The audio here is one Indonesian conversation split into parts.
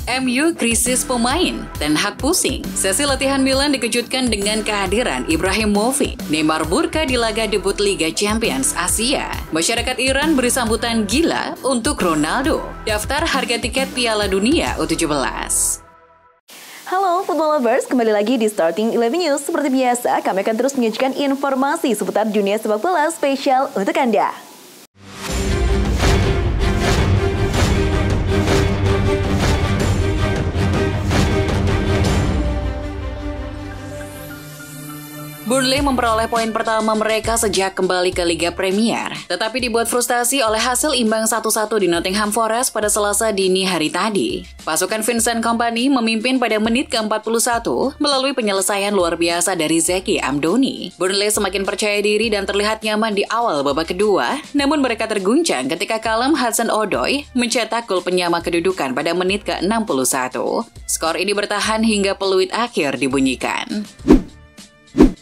MU krisis pemain, Ten Hag pusing. Sesi latihan Milan dikejutkan dengan kehadiran Ibrahimovic. Neymar burka di laga debut Liga Champions Asia. Masyarakat Iran beri sambutan gila untuk Ronaldo. Daftar harga tiket Piala Dunia U17. Halo Football Lovers, kembali lagi di Starting 11 News. Seperti biasa, kami akan terus menyajikan informasi seputar dunia sepak bola spesial untuk Anda. Burnley memperoleh poin pertama mereka sejak kembali ke Liga Premier, tetapi dibuat frustasi oleh hasil imbang 1-1 di Nottingham Forest pada Selasa dini hari tadi. Pasukan Vincent Kompany memimpin pada menit ke-41 melalui penyelesaian luar biasa dari Zeki Amdoni. Burnley semakin percaya diri dan terlihat nyaman di awal babak kedua, namun mereka terguncang ketika Callum Hudson-Odoi mencetak gol penyama kedudukan pada menit ke-61. Skor ini bertahan hingga peluit akhir dibunyikan.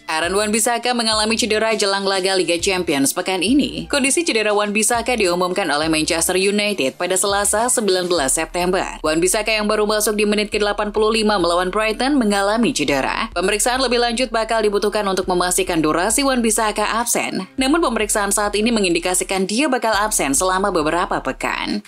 Aaron Wan-Bissaka mengalami cedera jelang laga Liga Champions pekan ini. Kondisi cedera Wan-Bissaka diumumkan oleh Manchester United pada Selasa 19 September. Wan-Bissaka yang baru masuk di menit ke-85 melawan Brighton mengalami cedera. Pemeriksaan lebih lanjut bakal dibutuhkan untuk memastikan durasi Wan-Bissaka absen. Namun pemeriksaan saat ini mengindikasikan dia bakal absen selama beberapa pekan.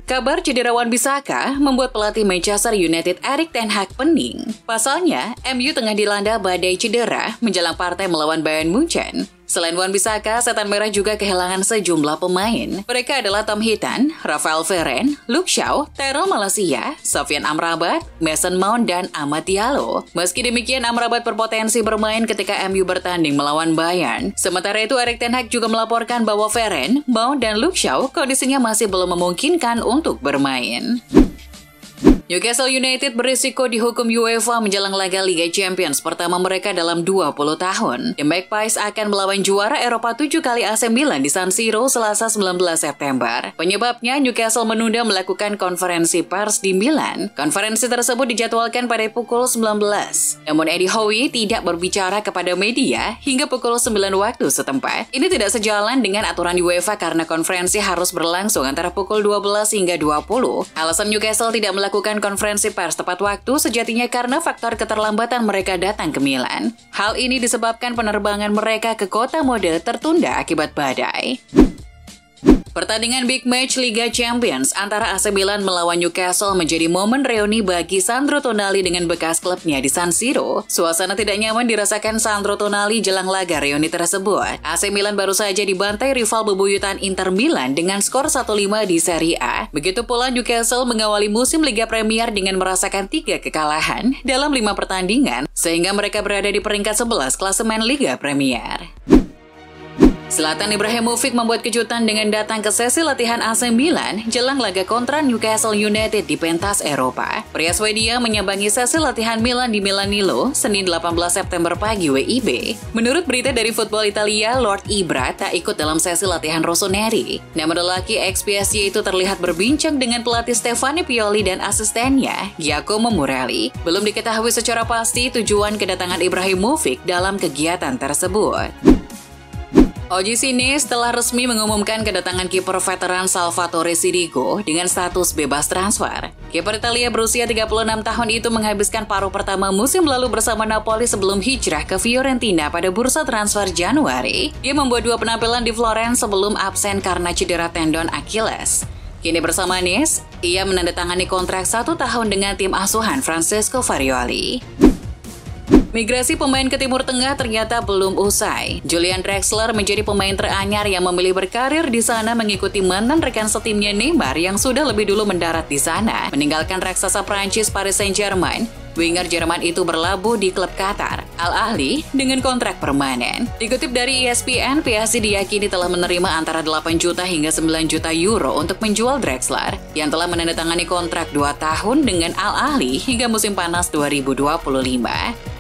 Kabar cedera Wan-Bissaka membuat pelatih Manchester United Erik ten Hag pening. Pasalnya, MU tengah dilanda badai cedera menjelang partai melawan Bayern Munchen. Selain Wan-Bissaka, Setan Merah juga kehilangan sejumlah pemain. Mereka adalah Tom Heaton, Rafael Varane, Luke Shaw, Tyrell Malacia, Sofyan Amrabat, Mason Mount, dan Amad Diallo. Meski demikian, Amrabat berpotensi bermain ketika MU bertanding melawan Bayern. Sementara itu, Erik ten Hag juga melaporkan bahwa Varane, Mount, dan Luke Shaw kondisinya masih belum memungkinkan untuk bermain. Newcastle United berisiko dihukum UEFA menjelang laga Liga Champions pertama mereka dalam 20 tahun. The Magpies akan melawan juara Eropa 7 kali AC Milan di San Siro Selasa 19 September. Penyebabnya Newcastle menunda melakukan konferensi pers di Milan. Konferensi tersebut dijadwalkan pada pukul 19. Namun Eddie Howe tidak berbicara kepada media hingga pukul 9 waktu setempat. Ini tidak sejalan dengan aturan UEFA karena konferensi harus berlangsung antara pukul 12 hingga 20. Alasan Newcastle tidak melakukan konferensi pers tepat waktu sejatinya karena faktor keterlambatan mereka datang ke Milan. Hal ini disebabkan penerbangan mereka ke kota mode tertunda akibat badai. Pertandingan big match Liga Champions antara AC Milan melawan Newcastle menjadi momen reuni bagi Sandro Tonali dengan bekas klubnya di San Siro. Suasana tidak nyaman dirasakan Sandro Tonali jelang laga reuni tersebut. AC Milan baru saja dibantai rival bebuyutan Inter Milan dengan skor 1-5 di Serie A. Begitu pula Newcastle mengawali musim Liga Premier dengan merasakan 3 kekalahan dalam 5 pertandingan, sehingga mereka berada di peringkat 11 klasemen Liga Premier. Zlatan Ibrahimovic membuat kejutan dengan datang ke sesi latihan AC Milan jelang laga kontra Newcastle United di pentas Eropa. Pria Swedia menyambangi sesi latihan Milan di Milanilo Senin 18 September pagi WIB. Menurut berita dari Football Italia, Lord Ibra tak ikut dalam sesi latihan Rossoneri. Nama lelaki ex-PSG itu terlihat berbincang dengan pelatih Stefano Pioli dan asistennya, Giacomo Morelli. Belum diketahui secara pasti tujuan kedatangan Ibrahimovic dalam kegiatan tersebut. OG Cines telah resmi mengumumkan kedatangan kiper veteran Salvatore Sirigu dengan status bebas transfer. Kiper Italia berusia 36 tahun itu menghabiskan paruh pertama musim lalu bersama Napoli sebelum hijrah ke Fiorentina pada bursa transfer Januari. Dia membuat 2 penampilan di Florence sebelum absen karena cedera tendon Achilles. Kini bersama Nice, ia menandatangani kontrak 1 tahun dengan tim asuhan Francesco Farioli. Migrasi pemain ke Timur Tengah ternyata belum usai. Julian Draxler menjadi pemain teranyar yang memilih berkarir di sana mengikuti mantan rekan setimnya Neymar yang sudah lebih dulu mendarat di sana. Meninggalkan raksasa Prancis Paris Saint-Germain, winger Jerman itu berlabuh di klub Qatar, Al Ahly, dengan kontrak permanen. Dikutip dari ESPN, PSG diyakini telah menerima antara 8 juta hingga 9 juta euro untuk menjual Draxler, yang telah menandatangani kontrak 2 tahun dengan Al Ahly hingga musim panas 2025.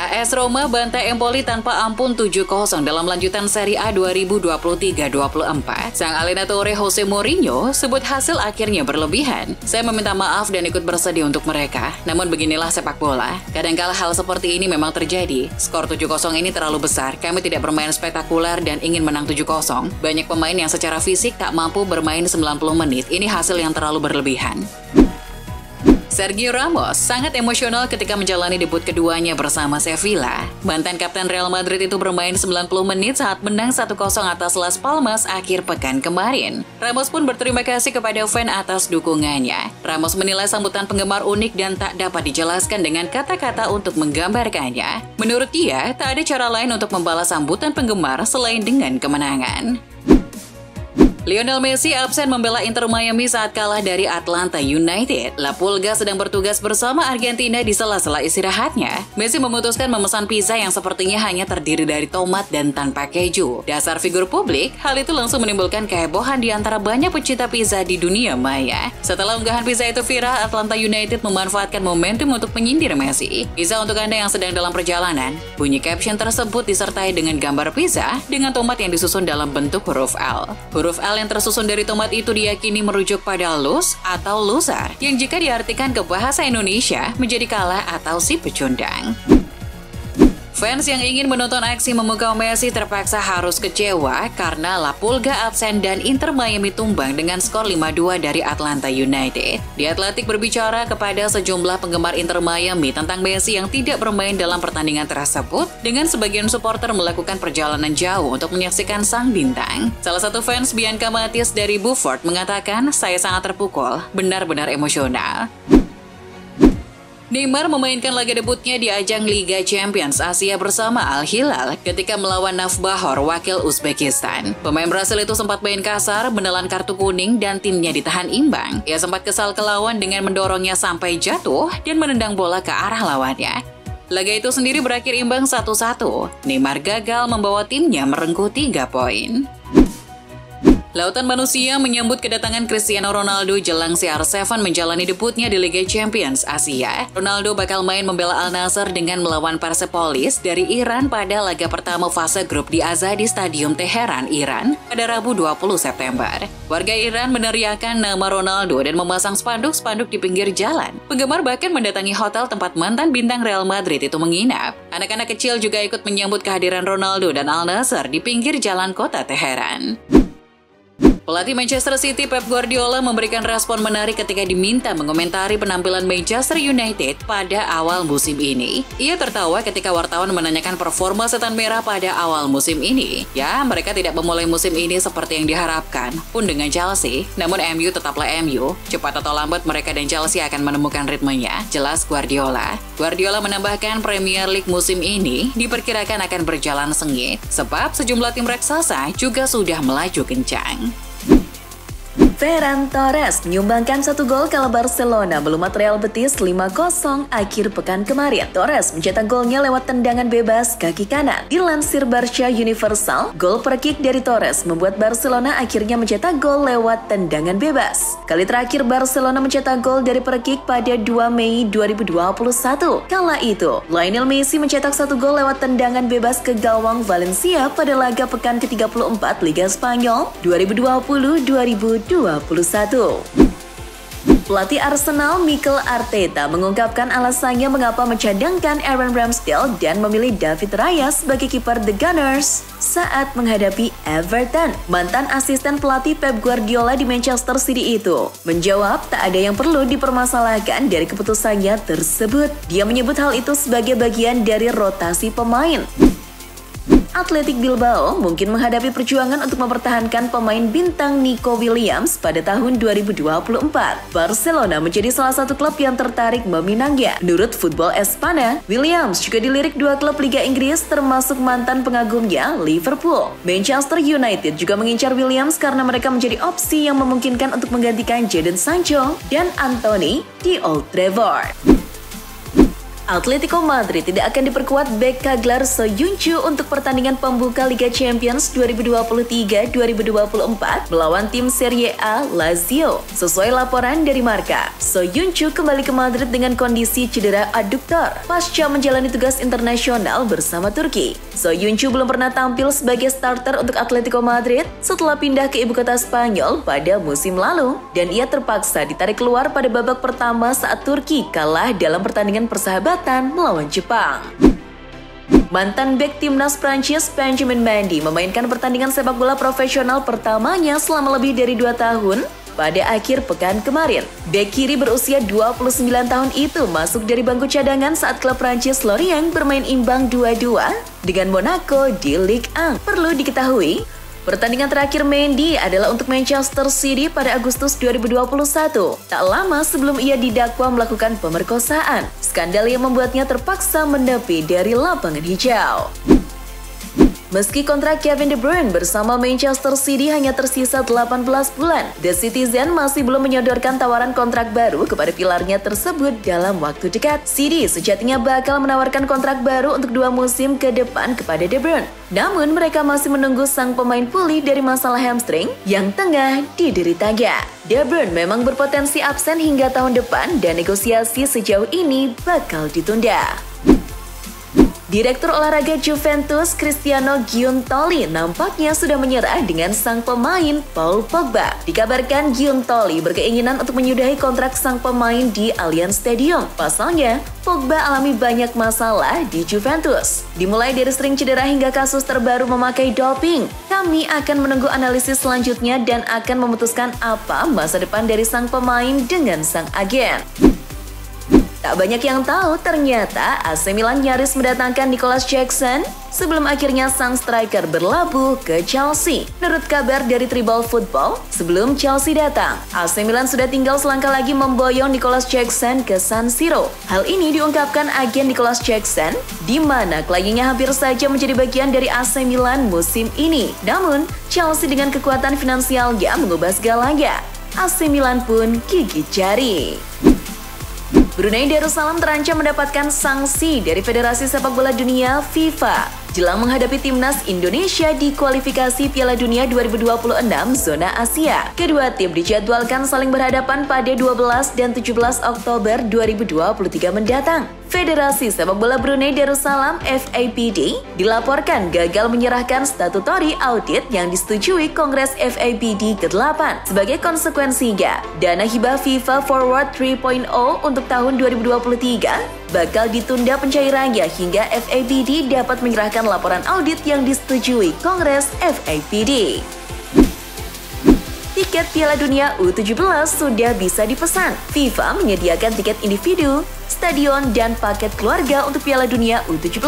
AS Roma bantai Empoli tanpa ampun 7-0 dalam lanjutan Serie A 2023-24. Sang Allenatore Jose Mourinho sebut hasil akhirnya berlebihan. Saya meminta maaf dan ikut bersedih untuk mereka. Namun beginilah sepak bola. Kadangkala hal seperti ini memang terjadi. Skor 7-0 ini terlalu besar. Kami tidak bermain spektakuler dan ingin menang 7-0. Banyak pemain yang secara fisik tak mampu bermain 90 menit. Ini hasil yang terlalu berlebihan. Sergio Ramos sangat emosional ketika menjalani debut keduanya bersama Sevilla. Mantan kapten Real Madrid itu bermain 90 menit saat menang 1-0 atas Las Palmas akhir pekan kemarin. Ramos pun berterima kasih kepada fan atas dukungannya. Ramos menilai sambutan penggemar unik dan tak dapat dijelaskan dengan kata-kata untuk menggambarkannya. Menurut dia, tak ada cara lain untuk membalas sambutan penggemar selain dengan kemenangan. Lionel Messi absen membela Inter Miami saat kalah dari Atlanta United. La Pulga sedang bertugas bersama Argentina di sela-sela istirahatnya. Messi memutuskan memesan pizza yang sepertinya hanya terdiri dari tomat dan tanpa keju. Dasar figur publik, hal itu langsung menimbulkan kehebohan di antara banyak pecinta pizza di dunia maya. Setelah unggahan pizza itu viral, Atlanta United memanfaatkan momentum untuk menyindir Messi. Pizza untuk Anda yang sedang dalam perjalanan. Bunyi caption tersebut disertai dengan gambar pizza dengan tomat yang disusun dalam bentuk huruf L. Huruf L yang tersusun dari tomat itu diyakini merujuk pada lose atau loser, yang jika diartikan ke bahasa Indonesia menjadi kalah atau si pecundang. Fans yang ingin menonton aksi memukau Messi terpaksa harus kecewa karena La Pulga absen dan Inter Miami tumbang dengan skor 5-2 dari Atlanta United. The Athletic berbicara kepada sejumlah penggemar Inter Miami tentang Messi yang tidak bermain dalam pertandingan tersebut, dengan sebagian supporter melakukan perjalanan jauh untuk menyaksikan sang bintang. Salah satu fans, Bianca Matias dari Beaufort, mengatakan, "Saya sangat terpukul, benar-benar emosional." Neymar memainkan laga debutnya di ajang Liga Champions Asia bersama Al Hilal ketika melawan Nafbahor, wakil Uzbekistan. Pemain Brasil itu sempat main kasar, menelan kartu kuning, dan timnya ditahan imbang. Ia sempat kesal ke lawan dengan mendorongnya sampai jatuh dan menendang bola ke arah lawannya. Laga itu sendiri berakhir imbang 1-1. Neymar gagal membawa timnya merengkuh 3 poin. Lautan manusia menyambut kedatangan Cristiano Ronaldo jelang CR7 menjalani debutnya di Liga Champions Asia. Ronaldo bakal main membela Al Nassr dengan melawan Persepolis dari Iran pada laga pertama fase grup di Azadi Stadium Teheran, Iran pada Rabu 20 September. Warga Iran meneriakkan nama Ronaldo dan memasang spanduk-spanduk di pinggir jalan. Penggemar bahkan mendatangi hotel tempat mantan bintang Real Madrid itu menginap. Anak-anak kecil juga ikut menyambut kehadiran Ronaldo dan Al Nassr di pinggir jalan kota Teheran. Pelatih Manchester City Pep Guardiola memberikan respon menarik ketika diminta mengomentari penampilan Manchester United pada awal musim ini. Ia tertawa ketika wartawan menanyakan performa setan merah pada awal musim ini. Ya, mereka tidak memulai musim ini seperti yang diharapkan, pun dengan Chelsea. Namun MU tetaplah MU. Cepat atau lambat mereka dan Chelsea akan menemukan ritmenya, jelas Guardiola. Guardiola menambahkan Premier League musim ini diperkirakan akan berjalan sengit, sebab sejumlah tim raksasa juga sudah melaju kencang. Ferran Torres menyumbangkan 1 gol kala Barcelona melumat Real Betis 5-0 akhir pekan kemarin. Torres mencetak golnya lewat tendangan bebas kaki kanan. Dilansir Barca Universal, gol per kick dari Torres membuat Barcelona akhirnya mencetak gol lewat tendangan bebas. Kali terakhir Barcelona mencetak gol dari per kick pada 2 Mei 2021. Kala itu, Lionel Messi mencetak 1 gol lewat tendangan bebas ke gawang Valencia pada laga pekan ke-34 Liga Spanyol 2020-2021. Pelatih Arsenal Mikel Arteta mengungkapkan alasannya mengapa mencadangkan Aaron Ramsdale dan memilih David Raya sebagai kiper The Gunners saat menghadapi Everton. Mantan asisten pelatih Pep Guardiola di Manchester City itu menjawab tak ada yang perlu dipermasalahkan dari keputusannya tersebut. Dia menyebut hal itu sebagai bagian dari rotasi pemain. Athletic Bilbao mungkin menghadapi perjuangan untuk mempertahankan pemain bintang Nico Williams pada tahun 2024. Barcelona menjadi salah satu klub yang tertarik meminangnya. Menurut Football Espana, Williams juga dilirik 2 klub Liga Inggris termasuk mantan pengagumnya Liverpool. Manchester United juga mengincar Williams karena mereka menjadi opsi yang memungkinkan untuk menggantikan Jadon Sancho dan Anthony di Old Trafford. Atletico Madrid tidak akan diperkuat bek Kaglar So Yuncu untuk pertandingan pembuka Liga Champions 2023-2024 melawan tim Serie A Lazio. Sesuai laporan dari Marca, So Yuncu kembali ke Madrid dengan kondisi cedera aduktor pasca menjalani tugas internasional bersama Turki. So Yuncu belum pernah tampil sebagai starter untuk Atletico Madrid setelah pindah ke ibu kota Spanyol pada musim lalu, dan ia terpaksa ditarik keluar pada babak pertama saat Turki kalah dalam pertandingan persahabatan melawan Jepang. Mantan bek timnas Prancis Benjamin Mendy memainkan pertandingan sepak bola profesional pertamanya selama lebih dari 2 tahun pada akhir pekan kemarin. Bek kiri berusia 29 tahun itu masuk dari bangku cadangan saat klub Prancis Lorient bermain imbang 2-2 dengan Monaco di Ligue 1. Perlu diketahui, pertandingan terakhir Mendy adalah untuk Manchester City pada Agustus 2021, tak lama sebelum ia didakwa melakukan pemerkosaan, skandal yang membuatnya terpaksa menepi dari lapangan hijau. Meski kontrak Kevin De Bruyne bersama Manchester City hanya tersisa 18 bulan, The Citizen masih belum menyodorkan tawaran kontrak baru kepada pilarnya tersebut dalam waktu dekat. City sejatinya bakal menawarkan kontrak baru untuk 2 musim ke depan kepada De Bruyne. Namun mereka masih menunggu sang pemain pulih dari masalah hamstring yang tengah dideritanya. De Bruyne memang berpotensi absen hingga tahun depan dan negosiasi sejauh ini bakal ditunda. Direktur olahraga Juventus Cristiano Giuntoli nampaknya sudah menyerah dengan sang pemain Paul Pogba. Dikabarkan Giuntoli berkeinginan untuk menyudahi kontrak sang pemain di Allianz Stadium. Pasalnya, Pogba alami banyak masalah di Juventus, dimulai dari sering cedera hingga kasus terbaru memakai doping. Kami akan menunggu analisis selanjutnya dan akan memutuskan apa masa depan dari sang pemain dengan sang agen. Tak banyak yang tahu, ternyata AC Milan nyaris mendatangkan Nicolas Jackson sebelum akhirnya sang striker berlabuh ke Chelsea. Menurut kabar dari Tribal Football, sebelum Chelsea datang, AC Milan sudah tinggal selangkah lagi memboyong Nicolas Jackson ke San Siro. Hal ini diungkapkan agen Nicolas Jackson, di mana kliennya hampir saja menjadi bagian dari AC Milan musim ini. Namun, Chelsea dengan kekuatan finansialnya mengubah segalanya. AC Milan pun gigit jari. Brunei Darussalam terancam mendapatkan sanksi dari Federasi Sepak Bola Dunia FIFA jelang menghadapi timnas Indonesia di kualifikasi Piala Dunia 2026 zona Asia. Kedua tim dijadwalkan saling berhadapan pada 12 dan 17 Oktober 2023 mendatang. Federasi Sepak Bola Brunei Darussalam (FAPD) dilaporkan gagal menyerahkan statutory audit yang disetujui Kongres FAPD ke-8. Sebagai konsekuensinya, dana hibah FIFA Forward 3.0 untuk tahun 2023 bakal ditunda pencairannya hingga FAPD dapat menyerahkan laporan audit yang disetujui Kongres FAPD. Tiket Piala Dunia U17 sudah bisa dipesan. FIFA menyediakan tiket individu, stadion, dan paket keluarga untuk Piala Dunia U17.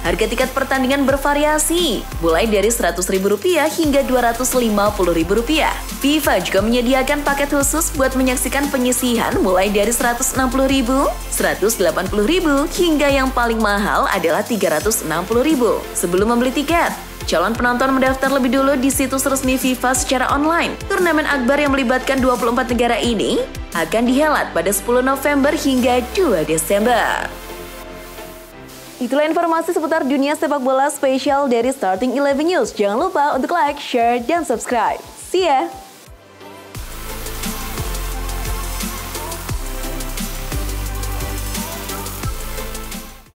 Harga tiket pertandingan bervariasi, mulai dari Rp100.000 hingga Rp250.000. FIFA juga menyediakan paket khusus buat menyaksikan penyisihan mulai dari Rp160.000, Rp180.000, hingga yang paling mahal adalah Rp360.000. Sebelum membeli tiket, calon penonton mendaftar lebih dulu di situs resmi FIFA secara online. Turnamen akbar yang melibatkan 24 negara ini akan dihelat pada 10 November hingga 2 Desember. Itulah informasi seputar dunia sepak bola spesial dari Starting 11 News. Jangan lupa untuk like, share, dan subscribe. See ya!